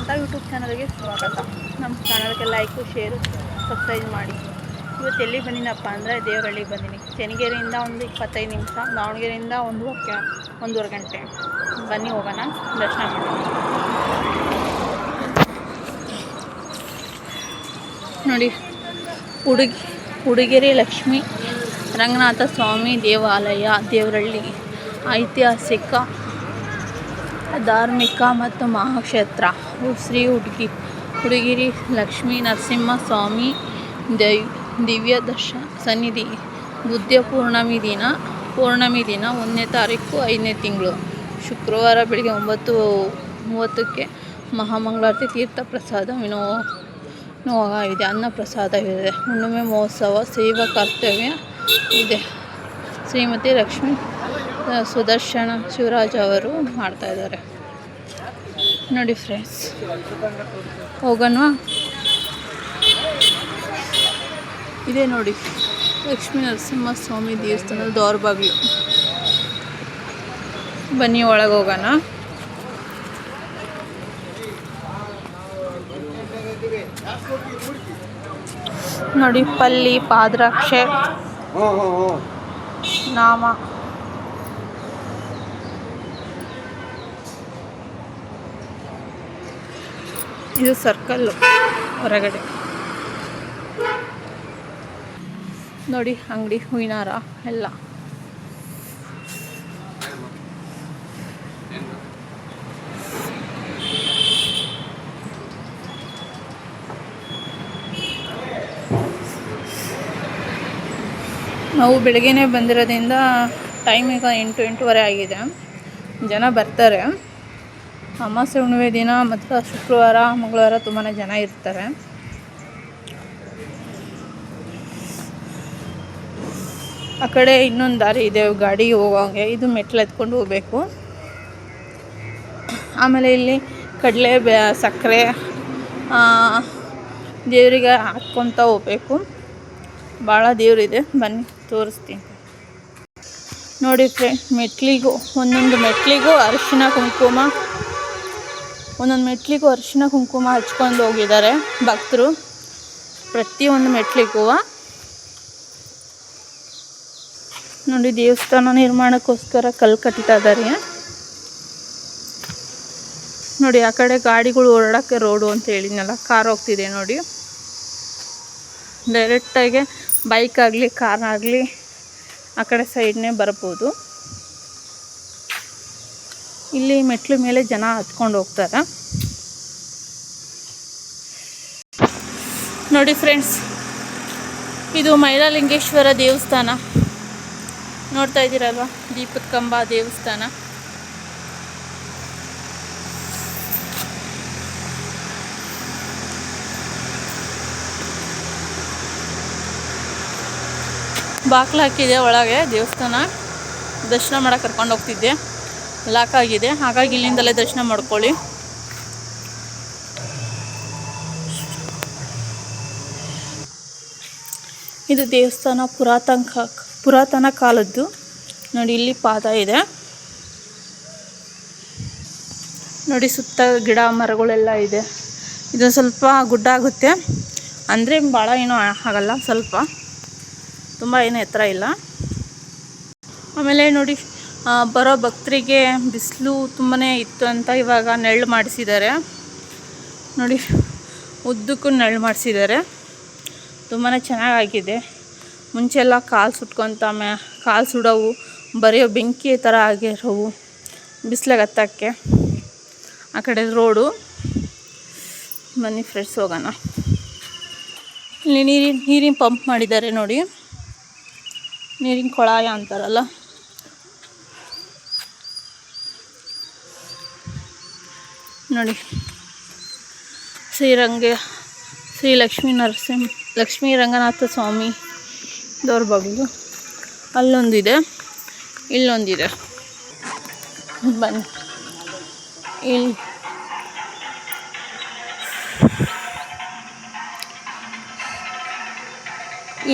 ಅಂತ ಯೂಟ್ಯೂಬ್ ಚಾನಲ್ಗೆ ಸ್ವಾಗತ. ನಮ್ಮ ಚಾನಲ್ಗೆ ಲೈಕು, ಶೇರು, ಸಬ್ಸ್ಕ್ರೈಬ್ ಮಾಡಿ. ಇವತ್ತು ಎಲ್ಲಿಗೆ ಬಂದಿನಪ್ಪ ಅಂದರೆ ದೇವರಳ್ಳಿಗೆ ಬಂದೀನಿ. ಚೆನ್ನಗಿರಿಯಿಂದ ಒಂದು 25 ನಿಮಿಷ, ದಾವಣಗೆರೆಯಿಂದ ಒಂದೂವರೆ ಗಂಟೆ. ಬನ್ನಿ ಹೋಗೋಣ, ದರ್ಶನ ಮಾಡೋಣ. ನೋಡಿ, ಉಡುಗೆರೆ ಲಕ್ಷ್ಮೀ ರಂಗನಾಥ ಸ್ವಾಮಿ ದೇವಾಲಯ, ದೇವರಳ್ಳಿ ಐತಿಹಾಸಿಕ, ಧಾರ್ಮಿಕ ಮತ್ತು ಮಹಾಕ್ಷೇತ್ರ. ಶ್ರೀ ಉಡುಗೆರೆ ಲಕ್ಷ್ಮೀ ನರಸಿಂಹ ಸ್ವಾಮಿ ದಿವ್ಯ ಸನ್ನಿಧಿ. ಬುದ್ಧ ಪೂರ್ಣಮಿ ದಿನ 1ನೇ ತಾರೀಕು 5ನೇ ತಿಂಗಳು ಶುಕ್ರವಾರ ಬೆಳಗ್ಗೆ 9:30ಕ್ಕೆ ಮಹಾಮಂಗಳಾರತಿ. ತೀರ್ಥ ಪ್ರಸಾದ ವಿನಿಯೋಗ ಇದೆ, ಅನ್ನ ಪ್ರಸಾದವಿದೆ. ಹುಣ್ಣಿಮೆ ಮಹೋತ್ಸವ, ಸೇವಾ ಕರ್ತವ್ಯ ಇದೆ. ಶ್ರೀಮತಿ ಲಕ್ಷ್ಮೀ ಸುದರ್ಶನ ಶಿವರಾಜ್ ಅವರು ಮಾಡ್ತಾ ಇದ್ದಾರೆ. ನೋಡಿ ಫ್ರೆಂಡ್ಸ್, ಹೋಗೋಣ. ಇದೇ ನೋಡಿ ಲಕ್ಷ್ಮೀ ನರಸಿಂಹ ಸ್ವಾಮಿ ದೇವಸ್ಥಾನದ ದೋರ್ಬಾಗ್ಲು. ಬನ್ನಿ ಒಳಗೆ ಹೋಗೋಣ. ನೋಡಿ, ಪಲ್ಲಿ, ಪಾದ್ರಾಕ್ಷೆ, ನಾಮ. ಇದು ಸರ್ಕಲ್ಲು ಹೊರಗಡೆ. ನೋಡಿ ಅಂಗಡಿ, ಹೂವಿನಾರ ಎಲ್ಲ. ನಾವು ಬೆಳಗ್ಗೆನೇ ಬಂದಿರೋದ್ರಿಂದ ಟೈಮ್ ಈಗ 8:30 ಆಗಿದೆ. ಜನ ಬರ್ತಾರೆ. ಅಮಾವಾಸ್ಯೆ ಹುಣ್ಣಿಮೆ ದಿನ ಮತ್ತು ಶುಕ್ರವಾರ, ಮಂಗಳವಾರ ತುಂಬಾ ಜನ ಇರ್ತಾರೆ. ಆ ಕಡೆ ಇನ್ನೊಂದು ದಾರಿ ಇದೆ ಗಾಡಿ ಹೋಗೋಂಗೆ. ಇದು ಮೆಟ್ಲು ಎತ್ಕೊಂಡು ಹೋಗಬೇಕು. ಆಮೇಲೆ ಇಲ್ಲಿ ಕಡಲೆ, ಸಕ್ಕರೆ ದೇವರಿಗೆ ಹಾಕ್ಕೊತ ಹೋಗ್ಬೇಕು. ಭಾಳ ದೇವರಿದೆ, ಬನ್ನಿ ತೋರಿಸ್ತೀನಿ. ನೋಡಿ ಫ್ರೆಂಡ್, ಒಂದೊಂದು ಮೆಟ್ಲಿಗೂ ಅರಿಶಿನ ಕುಂಕುಮ ಹಚ್ಕೊಂಡು ಹೋಗಿದ್ದಾರೆ ಭಕ್ತರು. ಪ್ರತಿಯೊಂದು ಮೆಟ್ಲಿಗೂ ನೋಡಿ, ದೇವಸ್ಥಾನ ನಿರ್ಮಾಣಕ್ಕೋಸ್ಕರ ಕಲ್ಲು ಕಟ್ಟುತ್ತಾ ಇದ್ದಾರೆ. ನೋಡಿ, ಆ ಕಡೆ ಗಾಡಿಗಳು ಓಡಾಡೋಕ್ಕೆ ರೋಡು ಅಂತ ಹೇಳಿದ್ನಲ್ಲ, ಕಾರ್ ಹೋಗ್ತಿದೆ ನೋಡಿ. ಡೈರೆಕ್ಟಾಗಿ ಬೈಕ್ ಆಗಲಿ ಕಾರ್ ಆಗಲಿ ಆ ಕಡೆ ಸೈಡ್ನೇ ಬರ್ಬೋದು. ಇಲ್ಲಿ ಮೆಟ್ಲು ಮೇಲೆ ಜನ ಹತ್ಕೊಂಡು ಹೋಗ್ತಾರೆ. ನೋಡಿ ಫ್ರೆಂಡ್ಸ್, ಇದು ಮೈಲಾಲಿಂಗೇಶ್ವರ ದೇವಸ್ಥಾನ ನೋಡ್ತಾ ಇದ್ದೀರಲ್ವ, ದೀಪದ ಕಂಬ ದೇವಸ್ಥಾನ. ಬಾಕ್ಲು ಹಾಕಿದೆ ಒಳಗೆ. ದೇವಸ್ಥಾನ ದರ್ಶನ ಮಾಡೋಕೆ ಕರ್ಕೊಂಡು ಹೋಗ್ತಿದ್ದೆ, ಲಾಕ್ ಆಗಿದೆ. ಹಾಗಾಗಿ ಇಲ್ಲಿಂದಲೇ ದರ್ಶನ ಮಾಡ್ಕೊಳ್ಳಿ. ಇದು ದೇವಸ್ಥಾನ ಪುರಾತನ ಕಾಲದ್ದು. ನೋಡಿ, ಇಲ್ಲಿ ಪಾದ ಇದೆ. ನೋಡಿ, ಸುತ್ತ ಗಿಡ ಮರಗಳೆಲ್ಲ ಇದೆ. ಇದು ಸ್ವಲ್ಪ ಗುಡ್ಡ ಆಗುತ್ತೆ, ಅಂದರೆ ಭಾಳ ಏನೂ ಆಗಲ್ಲ, ಸ್ವಲ್ಪ, ತುಂಬ ಏನೂ ಎತ್ತರ ಇಲ್ಲ. ಆಮೇಲೆ ನೋಡಿ, ಬರೋ ಭಕ್ತರಿಗೆ ಬಿಸಿಲು ತುಂಬಾ ಇತ್ತು ಅಂತ ಇವಾಗ ನೆರಳು ಮಾಡಿಸಿದ್ದಾರೆ. ನೋಡಿ, ಉದ್ದಕ್ಕೂ ನೆರಳು ಮಾಡಿಸಿದ್ದಾರೆ. ತುಂಬಾ ಚೆನ್ನಾಗಾಗಿದೆ. ಮುಂಚೆಲ್ಲ ಕಾಲು ಸುಡೋವು, ಬರೆಯೋ ಬೆಂಕಿ ಥರ ಆಗಿರೋವು ಬಿಸಿಲಾಗ ಹತ್ತಕ್ಕೆ. ಆ ಕಡೆ ರೋಡು. ಬನ್ನಿ ಫ್ರೆಂಡ್ಸ್, ಹೋಗೋಣ. ಇಲ್ಲಿ ನೀರಿನ ಪಂಪ್ ಮಾಡಿದ್ದಾರೆ ನೋಡಿ, ನೀರಿನ ಕೊಳಾಯ ಅಂತಾರಲ್ಲ. ನೋಡಿ, ಶ್ರೀ ಲಕ್ಷ್ಮೀ ರಂಗನಾಥ ಸ್ವಾಮಿ ದೋರ್ಬಾಗಿಲು. ಅಲ್ಲೊಂದಿದೆ, ಇಲ್ಲೊಂದಿದೆ. ಬನ್ನಿ,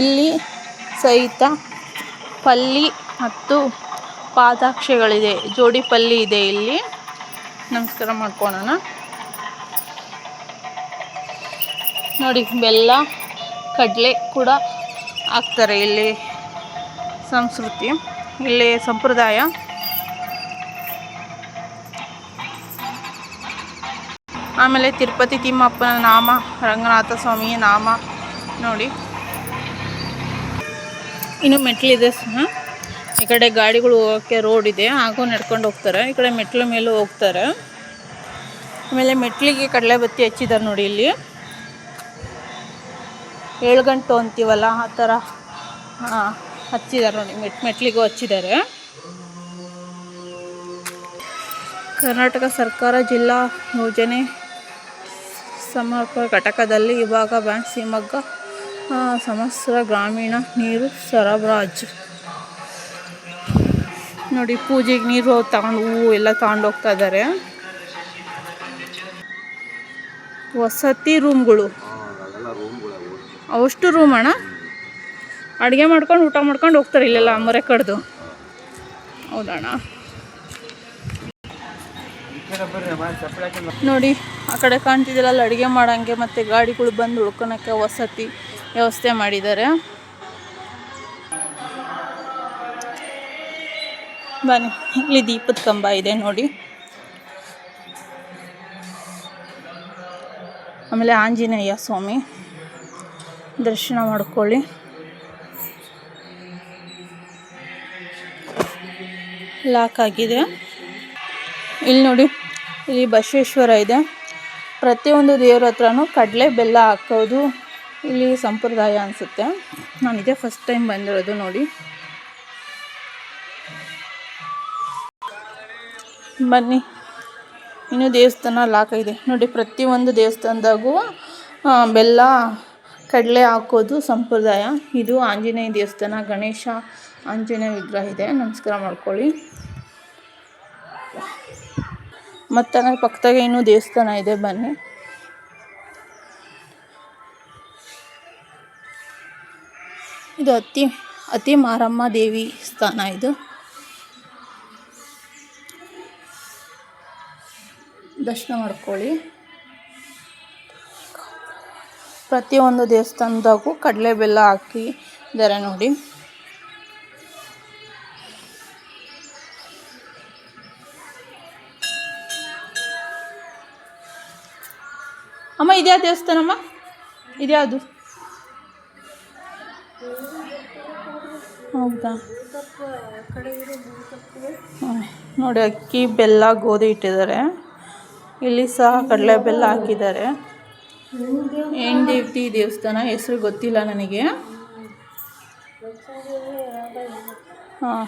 ಇಲ್ಲಿ ಸಹಿತ ಪಲ್ಲಿ ಮತ್ತು ಪಾದಾಕ್ಷೆಗಳಿದೆ, ಜೋಡಿ ಪಲ್ಲಿ ಇದೆ. ಇಲ್ಲಿ ನಮಸ್ಕಾರ ಮಾಡ್ಕೊಳ್ಳೋಣ. ನೋಡಿ ಬೆಲ್ಲ ಕಡಲೆ ಕೂಡ ಹಾಕ್ತಾರೆ. ಇಲ್ಲಿ ಸಂಸ್ಕೃತಿ, ಇಲ್ಲಿ ಸಂಪ್ರದಾಯ. ಆಮೇಲೆ ತಿರುಪತಿ ತಿಮ್ಮಪ್ಪನ ನಾಮ, ರಂಗನಾಥ ಸ್ವಾಮಿಯ ನಾಮ ನೋಡಿ. ಇನ್ನು ಮೆಟ್ಲಿದೆ ಸಹ. ಈ ಕಡೆ ಗಾಡಿಗಳು ಹೋಗೋಕ್ಕೆ ರೋಡ್ ಇದೆ, ಹಾಗೂ ನಡ್ಕೊಂಡು ಹೋಗ್ತಾರೆ. ಈ ಕಡೆ ಮೆಟ್ಲ ಮೇಲೂ ಹೋಗ್ತಾರೆ. ಆಮೇಲೆ ಮೆಟ್ಲಿಗೆ ಕಡಲೆ ಬತ್ತಿ ಹಚ್ಚಿದ್ದಾರೆ ನೋಡಿ. ಇಲ್ಲಿ 7 ಗಂಟು ಅಂತೀವಲ್ಲ, ಆ ಥರ ಹಚ್ಚಿದ್ದಾರೆ ನೋಡಿ. ಮೆಟ್ಲಿಗೂ ಹಚ್ಚಿದ್ದಾರೆ. ಕರ್ನಾಟಕ ಸರ್ಕಾರ ಜಿಲ್ಲಾ ಯೋಜನೆ ಸಮರ್ಪಕ ಘಟಕದಲ್ಲಿ ವಿಭಾಗ ಬ್ಯಾಂಕ್ ಶಿವಮೊಗ್ಗ ಸಮಗ್ರ ಗ್ರಾಮೀಣ ನೀರು ಸರಬರಾಜು ನೋಡಿ. ಪೂಜೆಗೆ ನೀರು ತಗೊಂಡು, ಹೂವು ಎಲ್ಲ ತಗೊಂಡು ಹೋಗ್ತಾ ಇದ್ದಾರೆ. ವಸತಿ ರೂಮ್ಗಳು, ಅವಷ್ಟು ರೂಮ್ ಅಣ್ಣ. ಅಡುಗೆ ಮಾಡ್ಕೊಂಡು ಊಟ ಮಾಡ್ಕೊಂಡು ಹೋಗ್ತಾರೆ ಇಲ್ಲೆಲ್ಲ ಮೊರೆ ಕಡ್ದು. ಹೌದಣ್ಣ. ನೋಡಿ ಆ ಕಡೆ ಕಾಣ್ತಿದ್ದಿಲ್ಲ, ಅಲ್ಲಿ ಅಡುಗೆ ಮಾಡೋಂಗೆ ಮತ್ತು ಗಾಡಿಗಳು ಬಂದು ಉಳ್ಕೊಳಕ್ಕೆ ವಸತಿ ವ್ಯವಸ್ಥೆ ಮಾಡಿದ್ದಾರೆ. ಬನ್ನಿ, ಇಲ್ಲಿ ದೀಪದ ಕಂಬ ಇದೆ ನೋಡಿ. ಆಮೇಲೆ ಆಂಜನೇಯ ಸ್ವಾಮಿ ದರ್ಶನ ಮಾಡ್ಕೊಳ್ಳಿ. ಲಾಕ್ ಆಗಿದೆ. ಇಲ್ಲಿ ನೋಡಿ, ಇಲ್ಲಿ ಬಸವೇಶ್ವರ ಇದೆ. ಪ್ರತಿಯೊಂದು ದೇವ್ರ ಹತ್ರನೂ ಕಡಲೆ ಬೆಲ್ಲ ಹಾಕೋದು ಇಲ್ಲಿ ಸಂಪ್ರದಾಯ ಅನಿಸುತ್ತೆ. ನಾನು ಇದೇ ಫಸ್ಟ್ ಟೈಮ್ ಬಂದಿರೋದು ನೋಡಿ. ಬನ್ನಿ, ಇನ್ನು ದೇವಸ್ಥಾನ ಲಾಕ್ ಇದೆ ನೋಡಿ. ಪ್ರತಿಯೊಂದು ದೇವಸ್ಥಾನದಾಗೂ ಬೆಲ್ಲ ಕಡಲೆ ಹಾಕೋದು ಸಂಪ್ರದಾಯ. ಇದು ಆಂಜನೇಯ ದೇವಸ್ಥಾನ, ಗಣೇಶ ಆಂಜನೇಯ ವಿಗ್ರಹ ಇದೆ. ನಮಸ್ಕಾರ ಮಾಡ್ಕೊಳ್ಳಿ. ಮತ್ತು ಪಕ್ಕದಾಗೆ ಇನ್ನೂ ದೇವಸ್ಥಾನ ಇದೆ, ಬನ್ನಿ. ಇದು ಅತಿ ಮಾರಮ್ಮ ದೇವಿ ಸ್ಥಾನ. ಇದು ದರ್ಶನ ಮಾಡ್ಕೊಳ್ಳಿ. ಪ್ರತಿಯೊಂದು ದೇವಸ್ಥಾನದಾಗೂ ಕಡಲೆ ಬೆಲ್ಲ ಹಾಕಿದ್ದಾರೆ ನೋಡಿ. ಅಮ್ಮ ಇದ್ಯಾ ದೇವಸ್ಥಾನಮ್ಮ? ಇದ್ಯಾವುದು? ಹೌದಾ? ನೋಡಿ, ಅಕ್ಕಿ ಬೆಲ್ಲ ಗೋಧಿ ಇಟ್ಟಿದ್ದಾರೆ. ಇಲ್ಲಿ ಸಹ ಕಡಲೆ ಬೆಲ್ಲ ಹಾಕಿದ್ದಾರೆ. ಏನು ದೇವತಿ ದೇವಸ್ಥಾನ ಹೆಸರು ಗೊತ್ತಿಲ್ಲ ನನಗೆ. ಹಾಂ,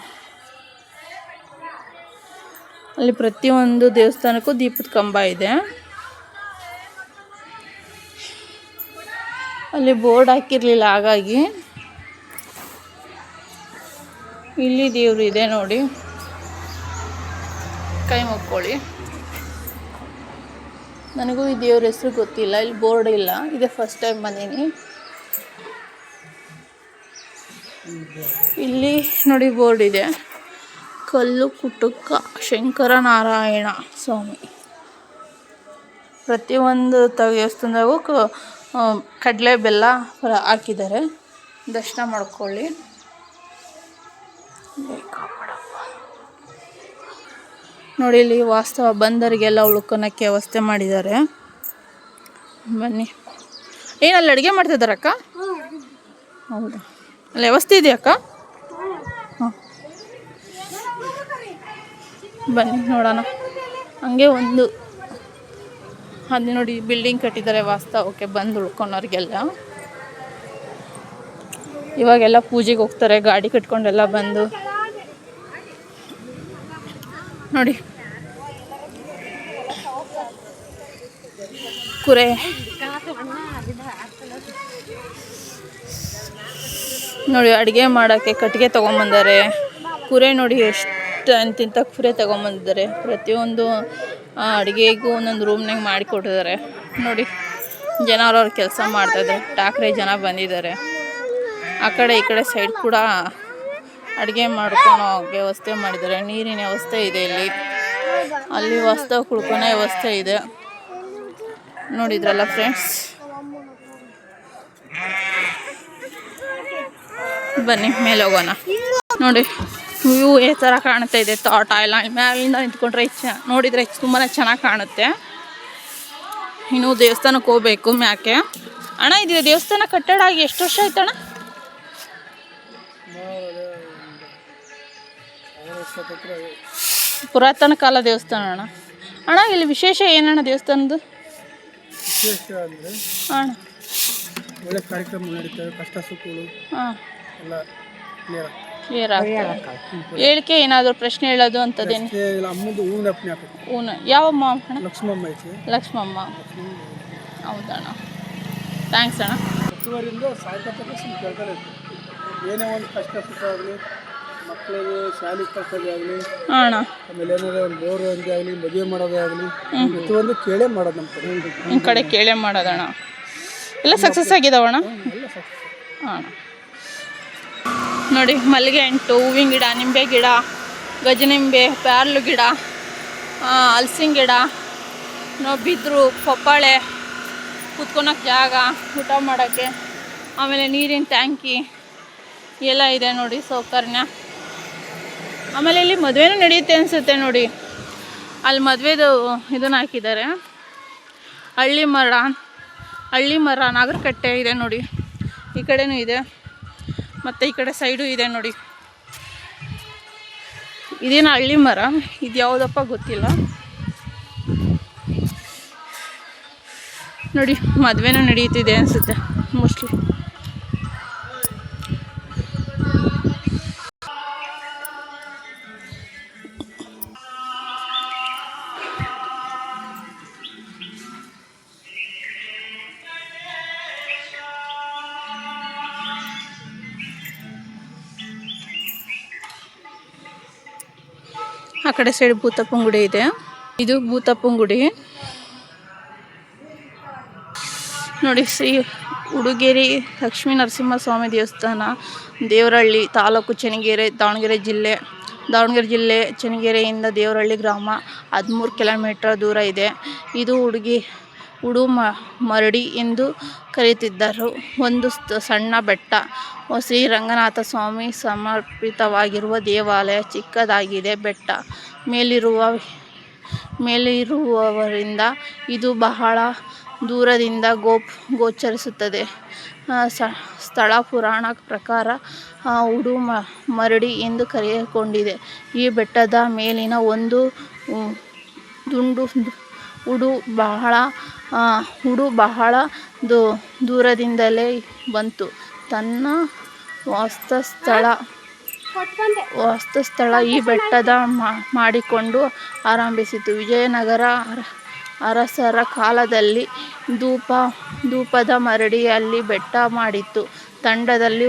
ಅಲ್ಲಿ ಪ್ರತಿಯೊಂದು ದೇವಸ್ಥಾನಕ್ಕೂ ದೀಪದ ಕಂಬ ಇದೆ. ಅಲ್ಲಿ ಬೋರ್ಡ್ ಹಾಕಿರಲಿಲ್ಲ, ಹಾಗಾಗಿ. ಇಲ್ಲಿ ದೇವರು ಇದೆ ನೋಡಿ, ಕೈ ಮುಕ್ಕೊಳ್ಳಿ. ನನಗೂ ಈ ದೇವ್ರ ಹೆಸರು ಗೊತ್ತಿಲ್ಲ, ಇಲ್ಲಿ ಬೋರ್ಡ್ ಇಲ್ಲ. ಇದೇ ಫಸ್ಟ್ ಟೈಮ್ ಬಂದೀನಿ. ಇಲ್ಲಿ ನೋಡಿ ಬೋರ್ಡ್ ಇದೆ, ಕಲ್ಲು ಕುಟುಕ ಶಂಕರನಾರಾಯಣ ಸ್ವಾಮಿ. ಪ್ರತಿಯೊಂದು ದೇವಸ್ಥಾನದಾಗೂ ಕಡಲೆ ಬೆಲ್ಲ ಹಾಕಿದ್ದಾರೆ. ದರ್ಶನ ಮಾಡ್ಕೊಳ್ಳಿ. ನೋಡಿ, ಇಲ್ಲಿ ವಾಸ್ತವ ಬಂದರಿಗೆಲ್ಲ ಉಳ್ಕೊಳಕ್ಕೆ ವ್ಯವಸ್ಥೆ ಮಾಡಿದ್ದಾರೆ. ಬನ್ನಿ. ಏನಲ್ಲಿ ಅಡುಗೆ ಮಾಡ್ತಿದ್ದಾರಕ್ಕ? ಹೌದಾ? ಅಲ್ಲಿ ವ್ಯವಸ್ಥೆ ಇದೆಯಕ್ಕ? ಹಾಂ, ಬನ್ನಿ ನೋಡೋಣ. ಹಂಗೆ ಒಂದು ಅದು ನೋಡಿ, ಬಿಲ್ಡಿಂಗ್ ಕಟ್ಟಿದ್ದಾರೆ ವಾಸ್ತವಕ್ಕೆ ಬಂದು ಉಳ್ಕೊಳೋರಿಗೆಲ್ಲ. ಇವಾಗೆಲ್ಲ ಪೂಜೆಗೆ ಹೋಗ್ತಾರೆ, ಗಾಡಿ ಕಟ್ಕೊಂಡೆಲ್ಲ ಬಂದು ನೋಡಿ. ಕುರೆ ನೋಡಿ, ಅಡುಗೆ ಮಾಡೋಕ್ಕೆ ಕಟ್ಟಿಗೆ ತೊಗೊಂಬಂದಾರೆ. ಕುರೆ ನೋಡಿ ಎಷ್ಟು ಅಂತಿಂತ ಕುರೆ ತೊಗೊಂಬಂದಿದ್ದಾರೆ. ಪ್ರತಿಯೊಂದು ಅಡುಗೆಗೂ ಒಂದೊಂದು ರೂಮ್ನಾಗ ಮಾಡಿಕೊಟ್ಟಿದ್ದಾರೆ ನೋಡಿ. ಜನ ಅವ್ರವ್ರ ಕೆಲಸ ಮಾಡ್ತಾಯಿದ್ದಾರೆ. ಟಾಕ್ರೆ ಜನ ಬಂದಿದ್ದಾರೆ. ಆ ಕಡೆ ಈ ಕಡೆ ಸೈಡ್ ಕೂಡ ಅಡುಗೆ ಮಾಡ್ಕೊಳೋ ವ್ಯವಸ್ಥೆ ಮಾಡಿದ್ದಾರೆ. ನೀರಿನ ವ್ಯವಸ್ಥೆ ಇದೆ ಇಲ್ಲಿ. ಅಲ್ಲಿ ವಾಸ್ತವ ಕುಳ್ಕೊಳೋ ವ್ಯವಸ್ಥೆ ಇದೆ. ನೋಡಿದ್ರಲ್ಲ ಫ್ರೆಂಡ್ಸ್. ಬನ್ನಿ ಮೇಲೆ ಹೋಗೋಣ. ನೋಡಿ ವ್ಯೂ ಈ ಥರ ಕಾಣ್ತಾ ಇದೆ. ತೋಟ ಎಲ್ಲ ಮ್ಯಾಲಿಂದ ನಿಂತ್ಕೊಂಡ್ರೆ ನೋಡಿದರೆ ತುಂಬಾ ಚೆನ್ನಾಗಿ ಕಾಣುತ್ತೆ. ಇನ್ನು ದೇವಸ್ಥಾನಕ್ಕೆ ಹೋಗ್ಬೇಕು ಮ್ಯಾಕೆ. ಅಣ್ಣ ಇದು ದೇವಸ್ಥಾನ ಕಟ್ಟಡ ಆಗಿ ಎಷ್ಟು ವರ್ಷ ಆಯ್ತಣ್ಣ? ಪುರಾತನ ಕಾಲ ದೇವಸ್ಥಾನ ಅಣ್ಣ. ಅಣ್ಣ ಇಲ್ಲಿ ವಿಶೇಷ ಏನಣ್ಣ ದೇವಸ್ಥಾನದ್ದು? ವಿಶೇಷ ಅಂದರೆ ಅಣ್ಣ ಒಳ್ಳೆ ಕಾರ್ಯಕ್ರಮ ನಡೀತವೆ, ಕಷ್ಟ ಸುಖಗಳು ಎಲ್ಲ ಕ್ಲಿಯರ್ ಆಗ್ತದೆ. ಹೇಳಿಕೆ ಏನಾದರೂ ಪ್ರಶ್ನೆ ಹೇಳೋದು ಅಂಥದ್ದೇನು? ಅಮ್ಮದು ಹೂವಿನ ಹೂನ ಯಾವಮ್ಮ ಅಣ್ಣ? ಲಕ್ಷ್ಮಮ್ಮ ಐತಿ. ಲಕ್ಷ್ಮಮ್ಮ, ಹೌದಣ್ಣ. ಥ್ಯಾಂಕ್ಸ್ ಅಣ್ಣ. ಹತ್ತುವರೆಯಿಂದ ಸಾಯಂಕಾಲ ಕೇಳ್ತಾರೆ. ಏನೇ ಒಂದು ಕಷ್ಟ ಸುಖ ಆಗಲಿ, ಮಕ್ಕಳಿಗೆ ಶಾಲೆ ಕಳ್ಸೋದೇ ಆಗಲಿ, ಅಣ್ಣ ಆಮೇಲೆ ಏನಾದ್ರು ಒಂದು ಬೋರ್ ಒಂದೇ ಆಗಲಿ, ಮದುವೆ ಮಾಡೋದೇ ಆಗಲಿ, ಪ್ರತಿಯೊಂದು ಕೇಳೇ ಮಾಡೋದು ನಮ್ಮ ಕಡೆ. ನಿಮ್ಮ ಕಡೆ ಕೇಳೇ ಮಾಡೋದಣ್ಣ. ಎಲ್ಲ ಸಕ್ಸಸ್ ಆಗಿದಾವಣ್ಣ? ಎಲ್ಲ ಸಕ್ಸಸ್. ಅಣ್ಣ ನೋಡಿ ಮಲ್ಲಿಗೆ ಅಂಟು, ಹೂವಿನ ಗಿಡ, ನಿಂಬೆ ಗಿಡ, ಗಜನಿಂಬೆ, ಪ್ಯಾರ್ಲು ಗಿಡ, ಹಲಸಿನ ಗಿಡ, ಬಿದ್ರು, ಪಪ್ಪಾಳೆ, ಕೂತ್ಕೊಳಕ್ಕೆ ಜಾಗ, ಊಟ ಮಾಡೋಕ್ಕೆ, ಆಮೇಲೆ ನೀರಿನ ಟ್ಯಾಂಕಿ ಎಲ್ಲ ಇದೆ ನೋಡಿ ಸೌಕರ್ಯ. ಆಮೇಲೆ ಇಲ್ಲಿ ಮದುವೆನೂ ನಡೆಯುತ್ತೆ ಅನಿಸುತ್ತೆ ನೋಡಿ. ಅಲ್ಲಿ ಮದುವೆದು ಇದನ್ನು ಹಾಕಿದ್ದಾರೆ. ಹಳ್ಳಿ ಮರ ನಾಗರಕಟ್ಟೆ ಇದೆ ನೋಡಿ. ಈ ಕಡೆನೂ ಇದೆ ಮತ್ತು ಈ ಕಡೆ ಸೈಡು ಇದೆ ನೋಡಿ. ಇದೇನು ಹಳ್ಳಿ ಮರ, ಇದು ಯಾವುದಪ್ಪ ಗೊತ್ತಿಲ್ಲ ನೋಡಿ. ಮದುವೆನೂ ನಡೀತಿದೆ ಅನಿಸುತ್ತೆ ಮೋಸ್ಟ್ಲಿ. ಆ ಕಡೆ ಸೈಡ್ ಭೂತಪ್ಪನ ಗುಡಿ ಇದೆ. ಇದು ಭೂತಪ್ಪನ ಗುಡಿ ನೋಡಿ. ಶ್ರೀ ಉಡುಗೇರಿ ಲಕ್ಷ್ಮೀ ನರಸಿಂಹಸ್ವಾಮಿ ದೇವಸ್ಥಾನ, ದೇವರಹಳ್ಳಿ ತಾಲೂಕು, ಚನ್ನಗಿರಿ, ದಾವಣಗೆರೆ ಜಿಲ್ಲೆ ಚನ್ನಗಿರಿಯಿಂದ ದೇವರಹಳ್ಳಿ ಗ್ರಾಮ 13 ಕಿಲೋಮೀಟರ್ ದೂರ ಇದೆ. ಇದು ಮರಡಿ ಎಂದು ಕರೆಯುತ್ತಿದ್ದರು. ಒಂದು ಸಣ್ಣ ಬೆಟ್ಟ. ಶ್ರೀರಂಗನಾಥ ಸ್ವಾಮಿ ಸಮರ್ಪಿತವಾಗಿರುವ ದೇವಾಲಯ ಚಿಕ್ಕದಾಗಿದೆ. ಬೆಟ್ಟ ಮೇಲಿರುವವರಿಂದ ಇದು ಬಹಳ ದೂರದಿಂದ ಗೋಚರಿಸುತ್ತದೆ. ಸ್ಥಳ ಪುರಾಣ ಪ್ರಕಾರ ಮರಡಿ ಎಂದು ಕರೆಯಕೊಂಡಿದೆ. ಈ ಬೆಟ್ಟದ ಮೇಲಿನ ಒಂದು ಉಡು ಬಹಳ ದೂರದಿಂದಲೇ ಬಂತು. ತನ್ನ ವಾಸ್ತಸ್ಥಳ ಈ ಬೆಟ್ಟದ ಮಾಡಿಕೊಂಡು ಆರಂಭಿಸಿತು. ವಿಜಯನಗರ ಅರಸರ ಕಾಲದಲ್ಲಿ ಧೂಪದ ಮರಡಿಯಲ್ಲಿ ಬೆಟ್ಟ ಮಾಡಿತ್ತು. ತಂಡದಲ್ಲಿ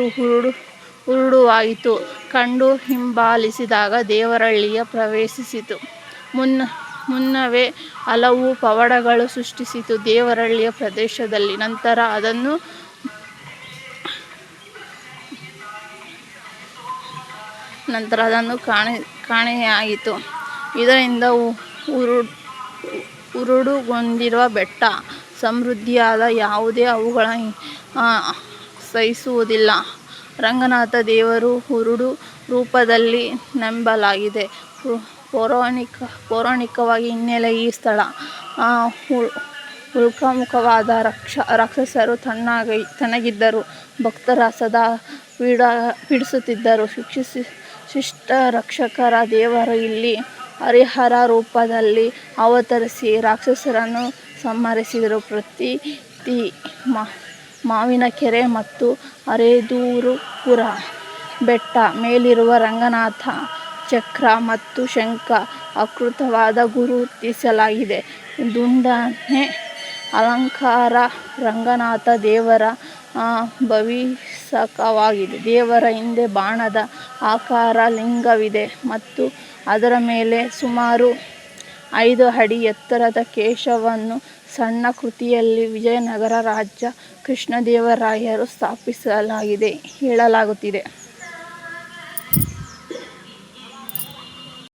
ಹುರುಡುವಾಯಿತು ಕಂಡು ಹಿಂಬಾಲಿಸಿದಾಗ ದೇವರಹಳ್ಳಿಯ ಪ್ರವೇಶಿಸಿತು. ಮುನ್ನವೇ ಹಲವು ಪವಾಡಗಳು ಸೃಷ್ಟಿಸಿತು ದೇವರಹಳ್ಳಿಯ ಪ್ರದೇಶದಲ್ಲಿ. ನಂತರ ಅದನ್ನು ಕಾಣೆಯಾಯಿತು. ಇದರಿಂದ ಉರುಡುಗೊಂಡಿರುವ ಬೆಟ್ಟ ಸಮೃದ್ಧಿಯಾದ ಯಾವುದೇ ಅವುಗಳ ಸಹಿಸುವುದಿಲ್ಲ. ರಂಗನಾಥ ದೇವರು ಉರುಡು ರೂಪದಲ್ಲಿ ನಂಬಲಾಗಿದೆ. ಪೌರಾಣಿಕವಾಗಿ ಹಿನ್ನೆಲೆ ಈ ಸ್ಥಳ ಉಲ್ಕಾಮುಖವಾದ ರಾಕ್ಷಸರು ತಣ್ಣಗಿದ್ದರು. ಭಕ್ತರ ಸದಾ ಪೀಡಿಸುತ್ತಿದ್ದರು. ಶಿಷ್ಟ ರಕ್ಷಕರ ದೇವರು ಇಲ್ಲಿ ಹರಿಹರ ರೂಪದಲ್ಲಿ ಅವತರಿಸಿ ರಾಕ್ಷಸರನ್ನು ಸಂಹರಿಸಿದರು. ಪ್ರತೀತಿ ಮಾವಿನಕೆರೆ ಮತ್ತು ಅರೆದೂರುಪುರ ಬೆಟ್ಟ ಮೇಲಿರುವ ರಂಗನಾಥ ಚಕ್ರ ಮತ್ತು ಶಂಖ ಆಕೃತಿವಾದ ಗುರುತಿಸಲಾಗಿದೆ. ದುಂಡನೆ ಅಲಂಕಾರ ರಂಗನಾಥ ದೇವರ ಭವಿಷ್ಯವಾಗಿದೆ. ದೇವರ ಹಿಂದೆ ಬಾಣದ ಆಕಾರ ಲಿಂಗವಿದೆ ಮತ್ತು ಅದರ ಮೇಲೆ ಸುಮಾರು 5 ಅಡಿ ಎತ್ತರದ ಕೇಶವನ್ನು ಸಣ್ಣ ಕೃತಿಯಲ್ಲಿ ವಿಜಯನಗರ ರಾಜ ಕೃಷ್ಣದೇವರಾಯರು ಸ್ಥಾಪಿಸಲಾಗಿದೆ ಹೇಳಲಾಗುತ್ತಿದೆ.